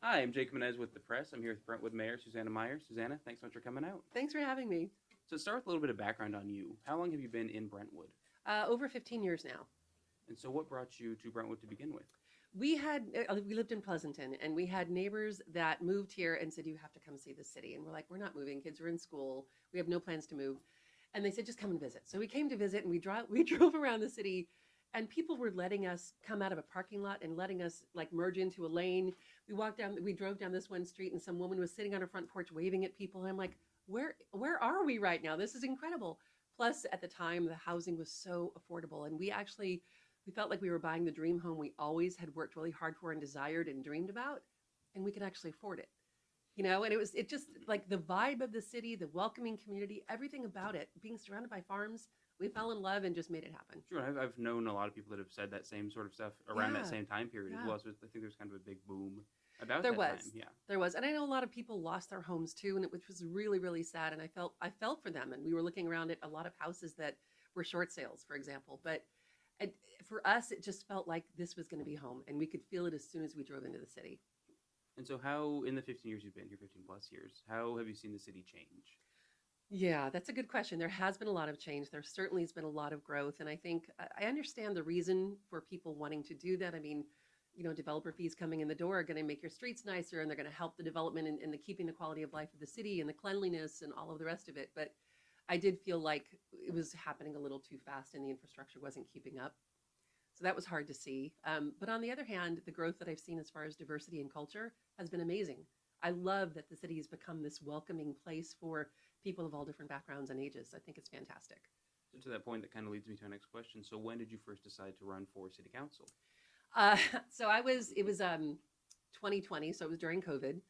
Hi, I'm Jake Menez with the press. I'm here with Brentwood Mayor Susanna Meyer. Susanna, thanks so much for coming out. Thanks for having me. So, start with a little bit of background on you. How long have you been in Brentwood? Over 15 years now. And so, what brought you to Brentwood to begin with? We lived in Pleasanton, and we had neighbors that moved here and said, "You have to come see the city." And we're like, "We're not moving. Kids are in school. We have no plans to move." And they said, "Just come and visit." So we came to visit, and we drove around the city, and people were letting us come out of a parking lot and letting us like merge into a lane. We drove down this one street, and some woman was sitting on her front porch waving at people. And I'm like, "Where are we right now? This is incredible." Plus, at the time, the housing was so affordable, and we felt like we were buying the dream home we always had worked really hard for and desired and dreamed about, and we could actually afford it. And it just like the vibe of the city, the welcoming community, everything about it, being surrounded by farms, we fell in love and just made it happen. Sure, I've known a lot of people that have said that same sort of stuff around that Yeah, same time period as yeah. well. So, I think there's kind of a big boom about There that time. was. Yeah. There was. And I know a lot of people lost their homes too, which was really, really sad. And I felt for them. And we were looking around at a lot of houses that were short sales, for example. But it, for us, it just felt like this was going to be home. And we could feel it as soon as we drove into the city. And so, how, in the 15 years you've been here, 15 plus years, how have you seen the city change? Yeah, that's a good question. There has been a lot of change. There certainly has been a lot of growth. And I think I understand the reason for people wanting to do that. I mean, developer fees coming in the door are going to make your streets nicer, and they're going to help the development and the keeping the quality of life of the city and the cleanliness and all of the rest of it. But I did feel like it was happening a little too fast and the infrastructure wasn't keeping up. So that was hard to see. But on the other hand, the growth that I've seen as far as diversity and culture has been amazing. I love that the city has become this welcoming place for people of all different backgrounds and ages. I think it's fantastic. So, to that point, that kind of leads me to our next question. So, when did you first decide to run for city council? Uh, it was 2020, so it was during COVID.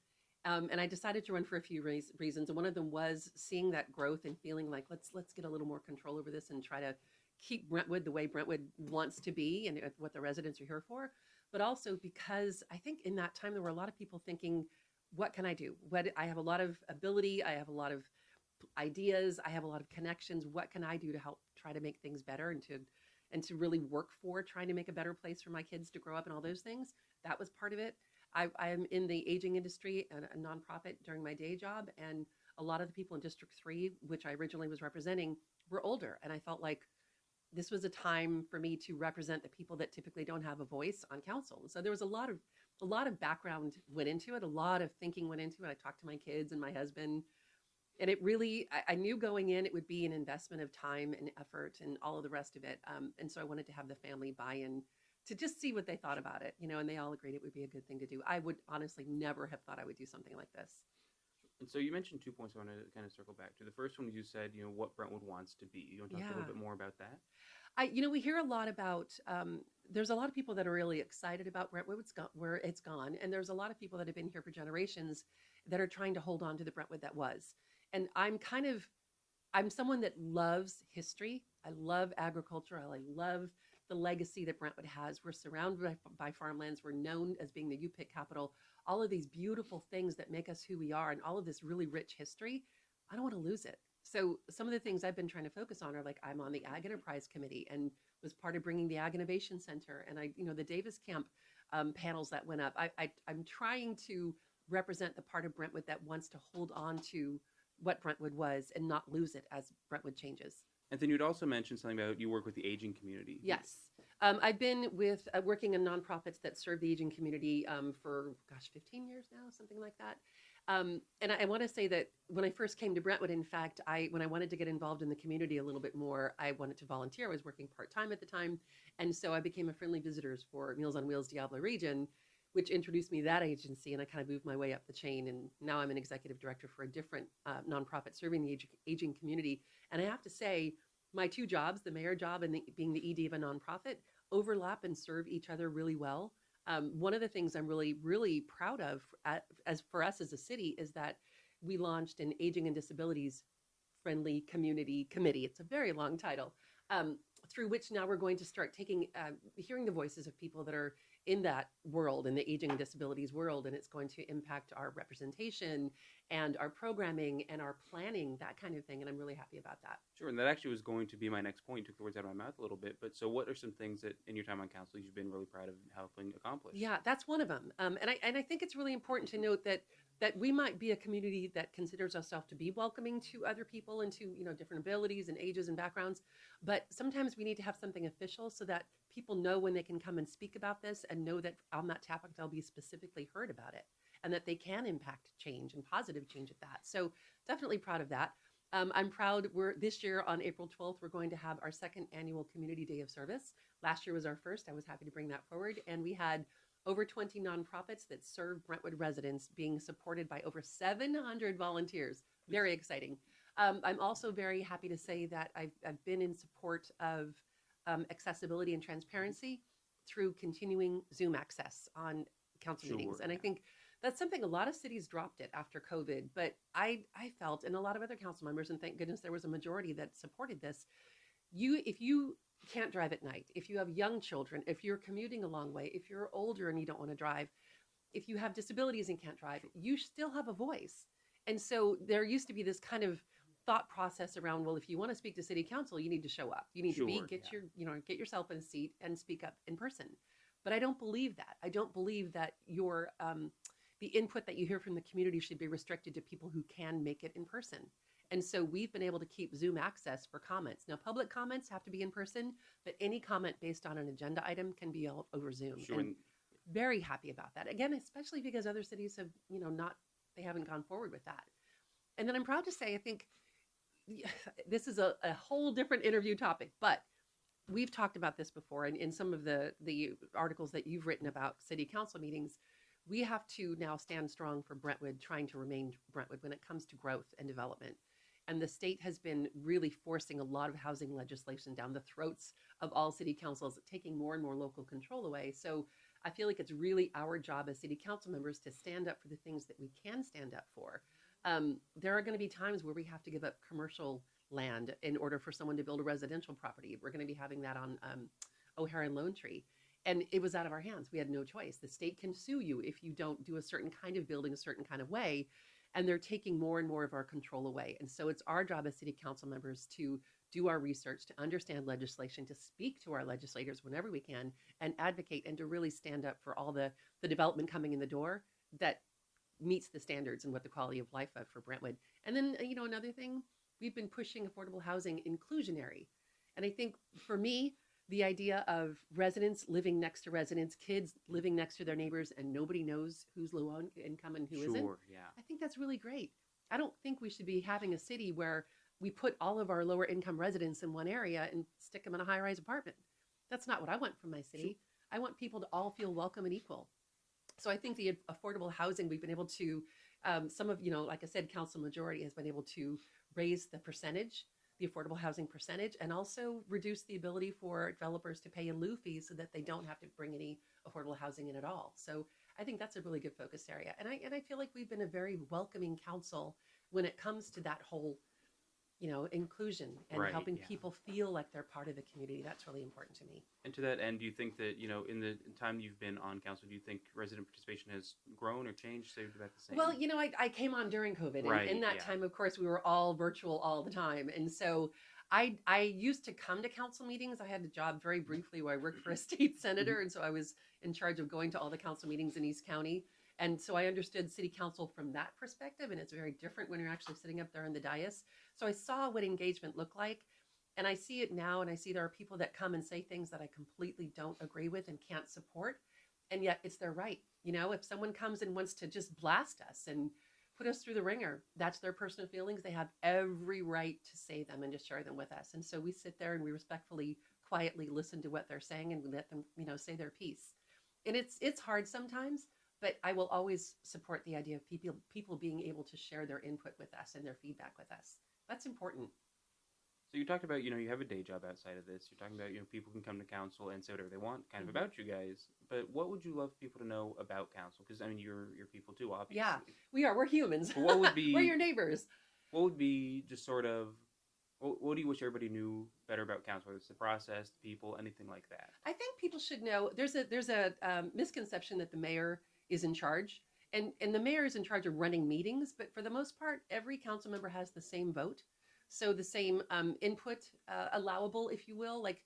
And I decided to run for a few reasons. And one of them was seeing that growth and feeling like, let's get a little more control over this and try to keep Brentwood the way Brentwood wants to be and what the residents are here for. But also because I think in that time, there were a lot of people thinking, what can I do? I have a lot of ability. I have a lot of ideas. I have a lot of connections. What can I do to help try to make things better and to really work for trying to make a better place for my kids to grow up and all those things? That was part of it. I am in the aging industry and a nonprofit during my day job, and a lot of the people in District 3, which I originally was representing, were older, and I felt like this was a time for me to represent the people that typically don't have a voice on council. And so there was a lot of background went into it, a lot of thinking went into it. I talked to my kids and my husband, and it really, I knew going in it would be an investment of time and effort and all of the rest of it. And so I wanted to have the family buy in to just see what they thought about it, and they all agreed it would be a good thing to do. I would honestly never have thought I would do something like this. And so, you mentioned 2 points I want to kind of circle back to. The first one, you said, what Brentwood wants to be. You want to talk a little Yeah. bit more about that? We hear a lot about, there's a lot of people that are really excited about Brentwood, where it's gone. And there's a lot of people that have been here for generations that are trying to hold on to the Brentwood that was. And I'm someone that loves history. I love agriculture. I love the legacy that Brentwood has. We're surrounded by farmlands. We're known as being the U-Pick capital. All of these beautiful things that make us who we are and all of this really rich history. I don't want to lose it. So some of the things I've been trying to focus on are like I'm on the Ag Enterprise Committee and was part of bringing the Ag Innovation Center and the Davis Camp panels that went up. I'm trying to represent the part of Brentwood that wants to hold on to what Brentwood was and not lose it as Brentwood changes. And then you'd also mentioned something about you work with the aging community. Yes. I've been working in nonprofits that serve the aging community for, 15 years now, something like that. And I want to say that when I first came to Brentwood, in fact, when I wanted to get involved in the community a little bit more, I wanted to volunteer. I was working part-time at the time. And so I became a friendly visitors for Meals on Wheels Diablo region, which introduced me to that agency. And I kind of moved my way up the chain. And now I'm an executive director for a different nonprofit serving the aging community. And I have to say, my two jobs, the mayor job and being the ED of a nonprofit, overlap and serve each other really well. One of the things I'm really, really proud of as for us as a city is that we launched an Aging and Disabilities Friendly Community Committee. It's a very long title, through which now we're going to start hearing the voices of people that are in that world, in the aging and disabilities world, and it's going to impact our representation and our programming and our planning, that kind of thing. And I'm really happy about that. Sure, and that actually was going to be my next point. Took the words out of my mouth a little bit. But so, what are some things that in your time on council you've been really proud of helping accomplish? Yeah, that's one of them. And I think it's really important to note that we might be a community that considers ourselves to be welcoming to other people and to, different abilities and ages and backgrounds. But sometimes we need to have something official so that people know when they can come and speak about this and know that on that topic they'll be specifically heard about it and that they can impact change and positive change at that. So definitely proud of that. I'm proud this year on April 12th, we're going to have our second annual Community Day of Service. Last year was our first. I was happy to bring that forward. And we had over 20 nonprofits that serve Brentwood residents being supported by over 700 volunteers. Very exciting. I'm also very happy to say that I've been in support of accessibility and transparency through continuing Zoom access on council meetings. And I think that's something a lot of cities dropped it after COVID, but I felt, and a lot of other council members, and thank goodness there was a majority that supported this, if you can't drive at night, if you have young children, if you're commuting a long way, if you're older and you don't want to drive, if you have disabilities and can't drive, you still have a voice. And so there used to be this kind of thought process around, well, if you want to speak to city council, you need to show up. You need to get yourself in a seat and speak up in person. But I don't believe that. I don't believe that your the input that you hear from the community should be restricted to people who can make it in person. And so we've been able to keep Zoom access for comments. Now, public comments have to be in person, but any comment based on an agenda item can be over Zoom. Sure. And very happy about that. Again, especially because other cities have, they haven't gone forward with that. And then I'm proud to say, I think this is a whole different interview topic, but we've talked about this before. And in some of the articles that you've written about city council meetings, we have to now stand strong for Brentwood, trying to remain Brentwood when it comes to growth and development. And the state has been really forcing a lot of housing legislation down the throats of all city councils, taking more and more local control away. So I feel like it's really our job as city council members to stand up for the things that we can stand up for. There are going to be times where we have to give up commercial land in order for someone to build a residential property. We're going to be having that on O'Hare and Lone Tree. And it was out of our hands. We had no choice. The state can sue you if you don't do a certain kind of building a certain kind of way. And they're taking more and more of our control away. And so it's our job as city council members to do our research, to understand legislation, to speak to our legislators whenever we can, and advocate, and to really stand up for all the development coming in the door that meets the standards and what the quality of life of for Brentwood. And then, another thing, we've been pushing affordable housing inclusionary. And I think for me, the idea of residents living next to residents, kids living next to their neighbors, and nobody knows who's low income and who isn't. Yeah. I think that's really great. I don't think we should be having a city where we put all of our lower income residents in one area and stick them in a high-rise apartment. That's not what I want from my city. I want people to all feel welcome and equal. So I think the affordable housing, we've been able to, some of, like I said, council majority has been able to raise the percentage, the affordable housing percentage, and also reduce the ability for developers to pay in lieu fees so that they don't have to bring any affordable housing in at all. So I think that's a really good focus area. And I feel like we've been a very welcoming council when it comes to that whole, inclusion and helping people feel like they're part of the community. That's really important to me. And to that end, do you think that, in the time you've been on council, do you think resident participation has grown or changed, stayed about the same? Well, I came on during COVID. And in that time, of course, we were all virtual all the time. And so I used to come to council meetings. I had a job very briefly where I worked for a state senator. And so I was in charge of going to all the council meetings in East County. And so I understood city council from that perspective. And it's very different when you're actually sitting up there in the dais. So I saw what engagement looked like. And I see it now, and I see there are people that come and say things that I completely don't agree with and can't support. And yet it's their right. If someone comes and wants to just blast us and put us through the ringer, that's their personal feelings. They have every right to say them and to share them with us. And so we sit there and we respectfully, quietly listen to what they're saying, and we let them, say their piece. And it's hard sometimes, but I will always support the idea of people being able to share their input with us and their feedback with us. That's important. So you talked about, you have a day job outside of this. You're talking about, people can come to council and say whatever they want kind of about you guys. But what would you love people to know about council? Because, you're people too, obviously. Yeah, we are. We're humans. But what would be... We're your neighbors. What would be just sort of... What do you wish everybody knew better about council? Whether it's the process, the people, anything like that. I think people should know there's a misconception that the mayor is in charge, and the mayor is in charge of running meetings, but for the most part, every council member has the same vote, so the same input allowable, if you will. Like,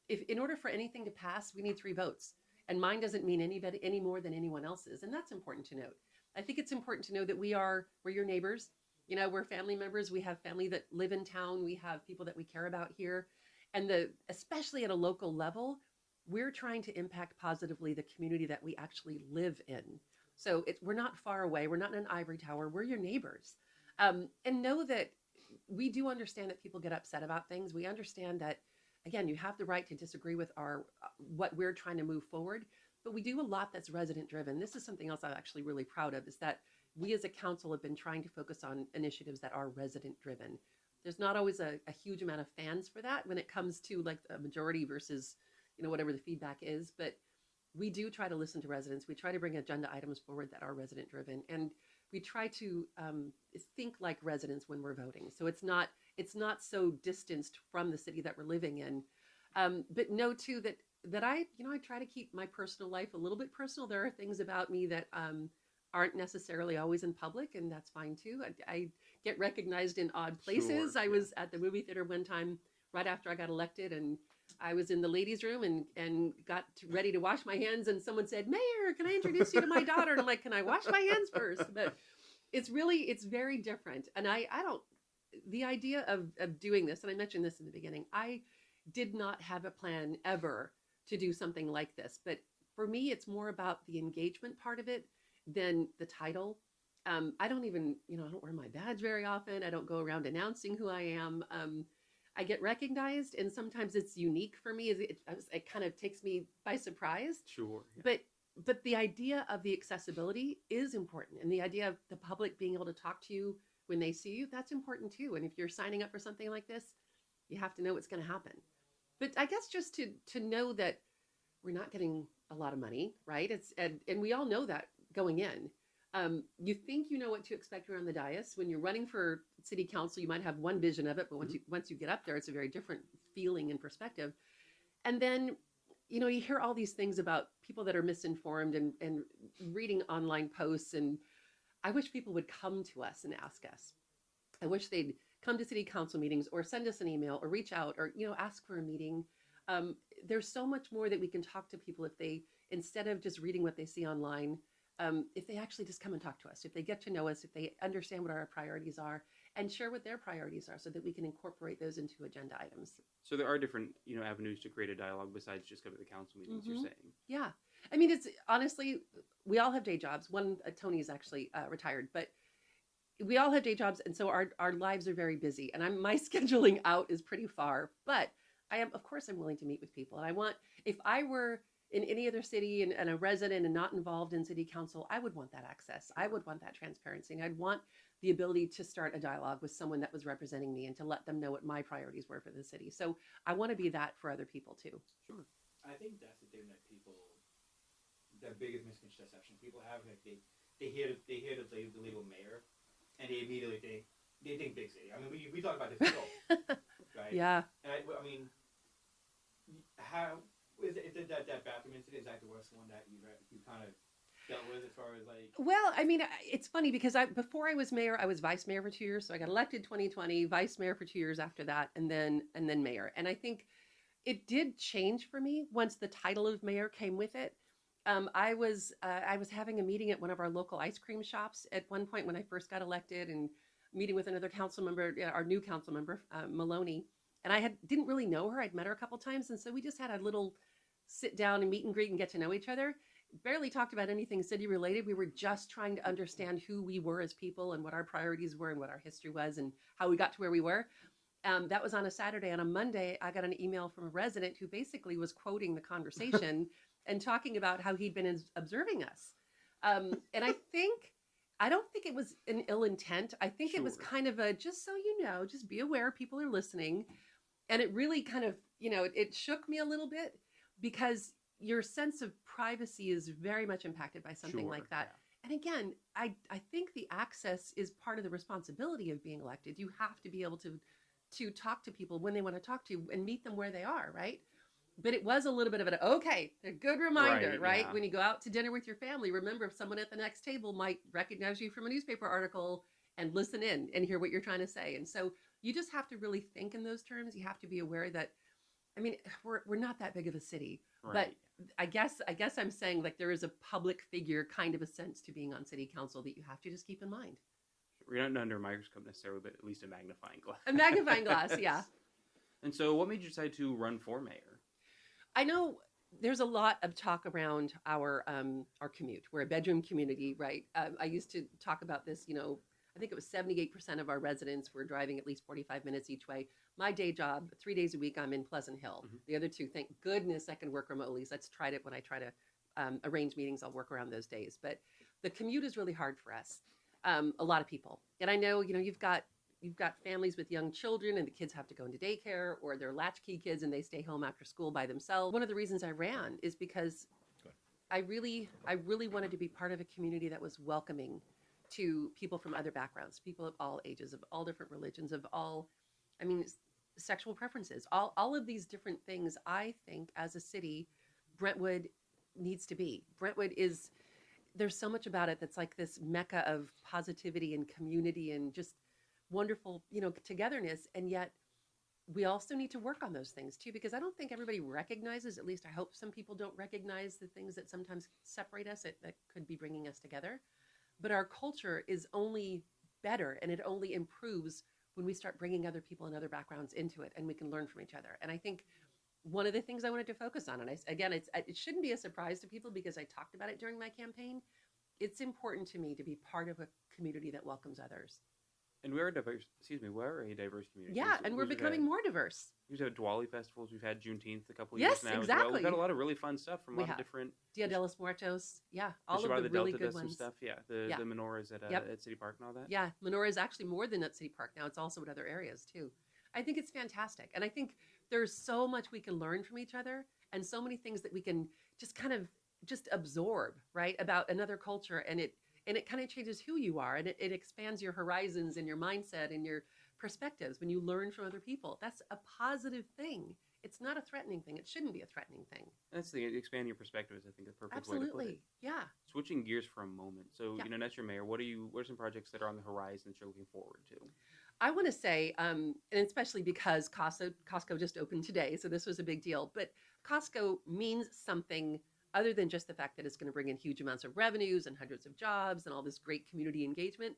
if in order for anything to pass, we need 3 votes, and mine doesn't mean anybody any more than anyone else's, and that's important to note. I think it's important to know that we're your neighbors. You know, we're family members. We have family that live in town. We have people that we care about here, and especially at a local level, we're trying to impact positively the community that we actually live in. So we're not far away. We're not in an ivory tower. We're your neighbors. And know that we do understand that people get upset about things. We understand that, again, you have the right to disagree with what we're trying to move forward, but we do a lot that's resident driven. This is something else I'm actually really proud of, is that we as a council have been trying to focus on initiatives that are resident driven. There's not always a huge amount of fans for that when it comes to like a majority versus, whatever the feedback is, but we do try to listen to residents. We try to bring agenda items forward that are resident driven, and we try to think like residents when we're voting. So it's not so distanced from the city that we're living in. But know too that I try to keep my personal life a little bit personal. There are things about me that aren't necessarily always in public, and that's fine too. I get recognized in odd places. Sure, I was at the movie theater one time right after I got elected, and I was in the ladies' room and got ready to wash my hands, and someone said, "Mayor, can I introduce you to my daughter?" And I'm like, "Can I wash my hands first?" But it's very different. And I don't, the idea of doing this, and I mentioned this in the beginning, I did not have a plan ever to do something like this. But for me, it's more about the engagement part of it than the title. I don't even, I don't wear my badge very often. I don't go around announcing who I am. I get recognized, and sometimes it's unique for me. It kind of takes me by surprise. Sure. Yeah. But the idea of the accessibility is important, and the idea of the public being able to talk to you when they see you, that's important too. And if you're signing up for something like this, you have to know what's going to happen. But I guess just to know that we're not getting a lot of money, right? And we all know that going in. You think you know what to expect around the dais. When you're running for city council, you might have one vision of it, but once you get up there, it's a very different feeling and perspective. And then, you hear all these things about people that are misinformed and reading online posts. And I wish people would come to us and ask us. I wish they'd come to city council meetings or send us an email or reach out or, ask for a meeting. There's so much more that we can talk to people if they, instead of just reading what they see online, if they actually just come and talk to us, if they get to know us, if they understand what our priorities are and share what their priorities are so that we can incorporate those into agenda items. So there are different, avenues to create a dialogue besides just go to the council meetings, you're saying. Yeah. I mean, it's honestly, we all have day jobs. Tony's actually retired, but we all have day jobs. And so our lives are very busy, and my scheduling out is pretty far, but of course I'm willing to meet with people. And if I were in any other city and a resident and not involved in city council, I would want that access. I would want that transparency. And I'd want the ability to start a dialogue with someone that was representing me and to let them know what my priorities were for the city. So I want to be that for other people too. Sure. I think that's the thing that the biggest misconception people have, like they hear the label mayor and they immediately think big city. I mean, we talk about this before, right? Yeah. And I mean, how is it that bathroom incident, is that the worst one that you kind of dealt with as far as like? Well, I mean, it's funny because before I was mayor, I was vice mayor for 2 years. So I got elected 2020, vice mayor for 2 years after that, and then mayor. And I think it did change for me once the title of mayor came with it. I was having a meeting at one of our local ice cream shops at one point when I first got elected, and meeting with another council member, our new council member, Maloney. And I didn't really know her. I'd met her a couple times. And so we just had a little sit down and meet and greet and get to know each other. Barely talked about anything city related. We were just trying to understand who we were as people and what our priorities were and what our history was and how we got to where we were. That was on a Saturday. On a Monday, I got an email from a resident who basically was quoting the conversation and talking about how he'd been observing us. And I don't think it was an ill intent. I think It was kind of just so you know, just be aware people are listening. And it really kind of, it shook me a little bit because your sense of privacy is very much impacted by something like that. Yeah. And again, I think the access is part of the responsibility of being elected. You have to be able to to talk to people when they want to talk to you and meet them where they are, right? But it was a little bit of a good reminder, right? Yeah. When you go out to dinner with your family, remember if someone at the next table might recognize you from a newspaper article and listen in and hear what you're trying to say. And so you just have to really think in those terms. You have to be aware that, I mean, we're not that big of a city, but I guess I'm saying like there is a public figure kind of a sense to being on city council that you have to just keep in mind. We're not under a microscope necessarily, but at least a magnifying glass. A magnifying glass, yeah. And so what made you decide to run for mayor? I know there's a lot of talk around our commute. We're a bedroom community, right? I used to talk about this, I think it was 78% of our residents were driving at least 45 minutes each way. My day job, 3 days a week, I'm in Pleasant Hill. Mm-hmm. The other two, thank goodness I can work remotely. So that's tried it when I try to arrange meetings, I'll work around those days. But the commute is really hard for us, a lot of people. And I know, you've got families with young children and the kids have to go into daycare, or they're latchkey kids and they stay home after school by themselves. One of the reasons I ran is because I really wanted to be part of a community that was welcoming to people from other backgrounds, people of all ages, of all different religions, of all, sexual preferences, all of these different things. I think as a city, Brentwood needs to be. Brentwood is, there's so much about it that's like this mecca of positivity and community and just wonderful, togetherness. And yet we also need to work on those things too, because I don't think everybody recognizes, at least I hope some people don't recognize the things that sometimes separate us that could be bringing us together. But our culture is only better and it only improves when we start bringing other people and other backgrounds into it and we can learn from each other. And I think one of the things I wanted to focus on, and it shouldn't be a surprise to people because I talked about it during my campaign. It's important to me to be part of a community that welcomes others. And we're a diverse community. Yeah, and we're becoming more diverse. We've had Diwali festivals. We've had Juneteenth a couple Yes, years now. exactly. As well. We've had a lot of really fun stuff from a lot of different. Dia de los Muertos. Yeah, all of the the really Delta good does ones. some stuff. Yeah, the menorahs at City Park and all that. Yeah, menorah is actually more than at City Park now. It's also at other areas too. I think it's fantastic. And I think there's so much we can learn from each other and so many things that we can just kind of just absorb, right, about another culture. And it kind of changes who you are, and it expands your horizons and your mindset and your perspectives when you learn from other people. That's a positive thing. It's not a threatening thing. It shouldn't be a threatening thing. That's the expanding your perspective is, I think, the perfect way to put it. Absolutely, yeah. Switching gears for a moment. So, Yeah. as your mayor, what are some projects that are on the horizon that you're looking forward to? I want to say, and especially because Costco just opened today, so this was a big deal, but Costco means something other than just the fact that it's going to bring in huge amounts of revenues and hundreds of jobs and all this great community engagement.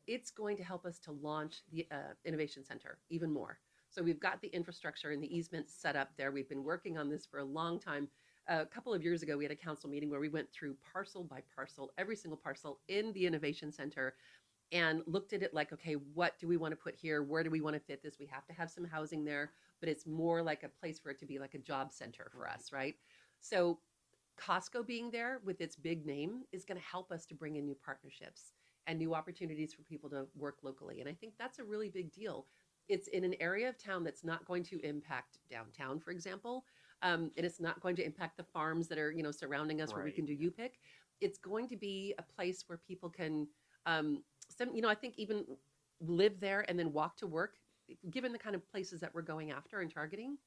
It's going to help us to launch the Innovation Center even more. So we've got the infrastructure and the easements set up there. We've been working on this for a long time. A couple of years ago, we had a council meeting where we went through parcel by parcel, every single parcel in the Innovation Center, and looked at it like, okay, what do we want to put here? Where do we want to fit this? We have to have some housing there, but it's more like a place for it to be like a job center for us, right? So Costco being there with its big name is going to help us to bring in new partnerships and new opportunities for people to work locally. And I think that's a really big deal. It's in an area of town that's not going to impact downtown, for example. And it's not going to impact the farms that are, surrounding us where we can do U-Pick. It's going to be a place where people can, I think even live there and then walk to work, given the kind of places that we're going after and targeting.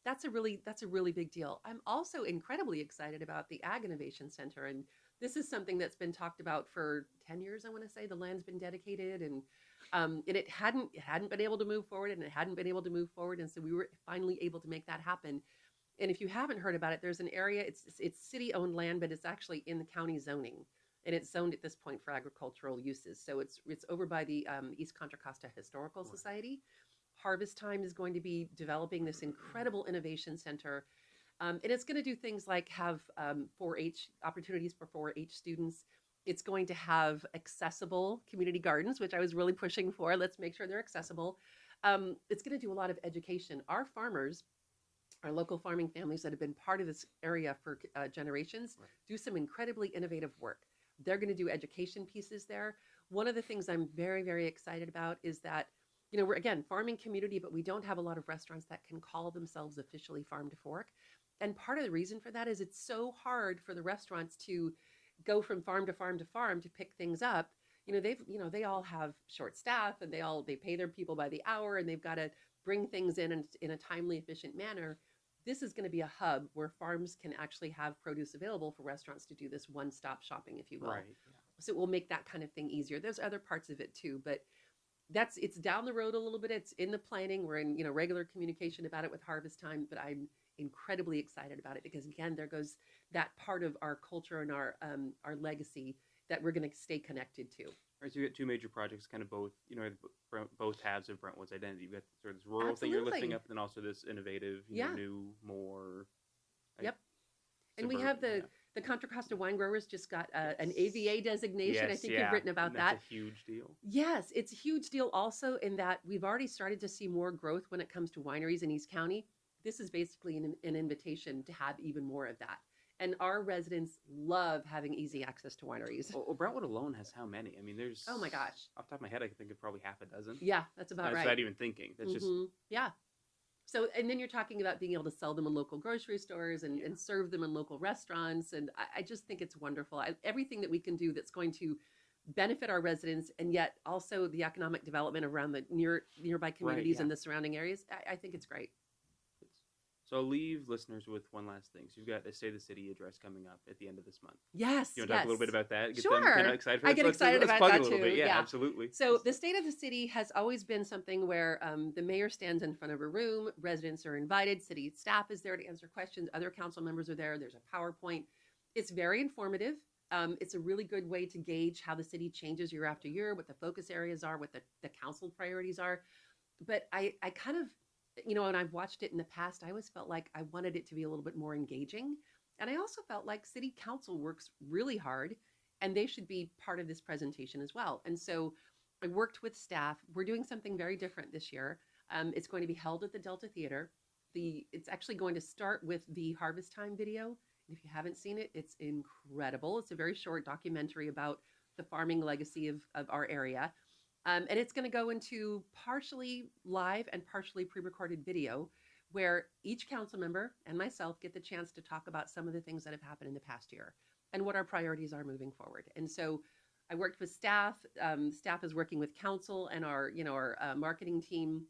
That's a really big deal. I'm also incredibly excited about the Ag Innovation Center. And this is something that's been talked about for 10 years, I want to say. The land's been dedicated and it hadn't been able to move forward and so we were finally able to make that happen. And if you haven't heard about it, there's an area, it's city-owned land, but it's actually in the county zoning. And it's zoned at this point for agricultural uses. So it's over by the East Contra Costa Historical Society. Harvest Time is going to be developing this incredible innovation center. And it's going to do things like have 4-H opportunities for 4-H students. It's going to have accessible community gardens, which I was really pushing for. Let's make sure they're accessible. It's going to do a lot of education. Our farmers, our local farming families that have been part of this area for generations, do some incredibly innovative work. They're going to do education pieces there. One of the things I'm very, very excited about is that we're, again, farming community, but we don't have a lot of restaurants that can call themselves officially farm to fork. And part of the reason for that is it's so hard for the restaurants to go from farm to farm to farm to pick things up. they all have short staff, and they pay their people by the hour, and they've got to bring things in a timely, efficient manner. This is going to be a hub where farms can actually have produce available for restaurants to do this one-stop shopping, if you will. Right. So it will make that kind of thing easier. There's other parts of it too, but it's down the road a little bit. It's in the planning. We're in regular communication about it with harvest time, but I'm incredibly excited about it because, again, there goes that part of our culture and our legacy that we're going to stay connected to. Right, so you got two major projects, kind of both, both halves of Brentwood's identity. You got sort of this rural thing you're lifting up, and then also this innovative, new, more. Yep. And we have the Contra Costa wine growers just got an AVA designation. Yes, I think you've written about that. That's a huge deal. Yes, it's a huge deal also in that we've already started to see more growth when it comes to wineries in East County. This is basically an invitation to have even more of that. And our residents love having easy access to wineries. Well, Brentwood alone has how many? I mean, there's... Oh, my gosh. Off the top of my head, I can think of probably half a dozen. Yeah, that's about right. Without even thinking. That's just... Yeah. So, and then you're talking about being able to sell them in local grocery stores and serve them in local restaurants. And I just think it's wonderful. Everything that we can do that's going to benefit our residents and yet also the economic development around the nearby communities and the surrounding areas, I think it's great. So I'll leave listeners with one last thing. So you've got the State of the City address coming up at the end of this month. Yes. You want to talk a little bit about that? Get Sure. them kind of excited for I get excited about that too. Yeah, absolutely. So the State of the City has always been something where the mayor stands in front of a room, residents are invited, city staff is there to answer questions, other council members are there, there's a PowerPoint. It's very informative. It's a really good way to gauge how the city changes year after year, what the focus areas are, what the council priorities are. But I kind of, and I've watched it in the past, I always felt like I wanted it to be a little bit more engaging. And I also felt like city council works really hard and they should be part of this presentation as well. And so I worked with staff. We're doing something very different this year. It's going to be held at the Delta Theater. It's actually going to start with the Harvest Time video. If you haven't seen it, it's incredible. It's a very short documentary about the farming legacy of our area. And it's going to go into partially live and partially pre-recorded video where each council member and myself get the chance to talk about some of the things that have happened in the past year and what our priorities are moving forward. And so I worked with staff. Staff is working with council and our marketing team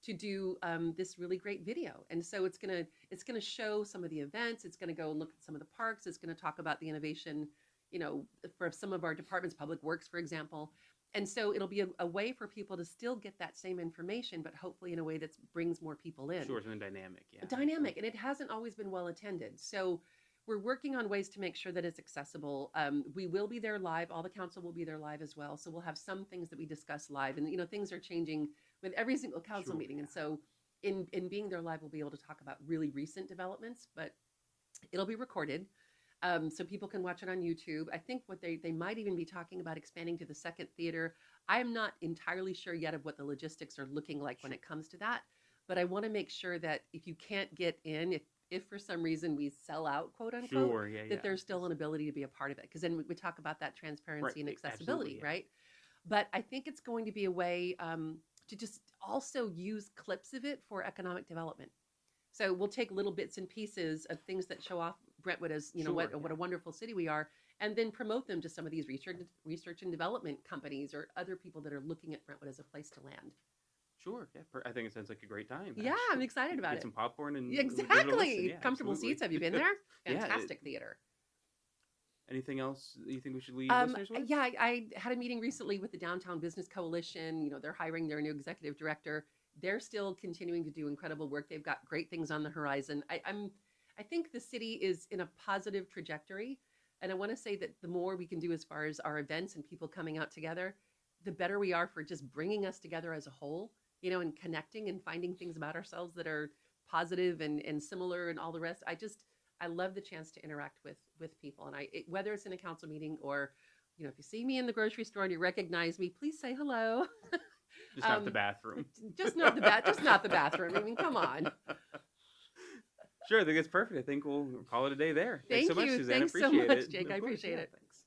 to do this really great video. And so it's gonna show some of the events. It's gonna go look at some of the parks. It's gonna talk about the innovation, for some of our departments, Public Works, for example. And so it'll be a way for people to still get that same information, but hopefully in a way that brings more people in. Sure, something dynamic, yeah. Dynamic, and it hasn't always been well attended. So we're working on ways to make sure that it's accessible. We will be there live. All the council will be there live as well. So we'll have some things that we discuss live. And, things are changing with every single council meeting. And so in being there live, we'll be able to talk about really recent developments, but it'll be recorded. So people can watch it on YouTube. I think what they might even be talking about expanding to the second theater. I'm not entirely sure yet of what the logistics are looking like when it comes to that, but I want to make sure that if you can't get in, if for some reason we sell out, quote unquote, that there's still an ability to be a part of it. Because then we talk about that transparency and accessibility, right? But I think it's going to be a way to just also use clips of it for economic development. So we'll take little bits and pieces of things that show off Brentwood as, what a wonderful city we are, and then promote them to some of these research and development companies or other people that are looking at Brentwood as a place to land. Sure. Yeah, I think it sounds like a great time. Yeah, I'm excited about it. Get some popcorn and exactly. Comfortable absolutely. seats. Have you been there? Fantastic theater. Anything else you think we should leave listeners with? Yeah, I had a meeting recently with the Downtown Business Coalition. They're hiring their new executive director. They're still continuing to do incredible work. They've got great things on the horizon. I think the city is in a positive trajectory. And I want to say that the more we can do as far as our events and people coming out together, the better we are for just bringing us together as a whole, and connecting and finding things about ourselves that are positive and similar and all the rest. I love the chance to interact with people. And whether it's in a council meeting or, if you see me in the grocery store and you recognize me, please say hello. Just not the bathroom. Just not the bathroom. I mean, come on. Sure, I think it's perfect. I think we'll call it a day there. Thanks so much, you. Susannah. Thanks so appreciate much, it. Jake. I appreciate it.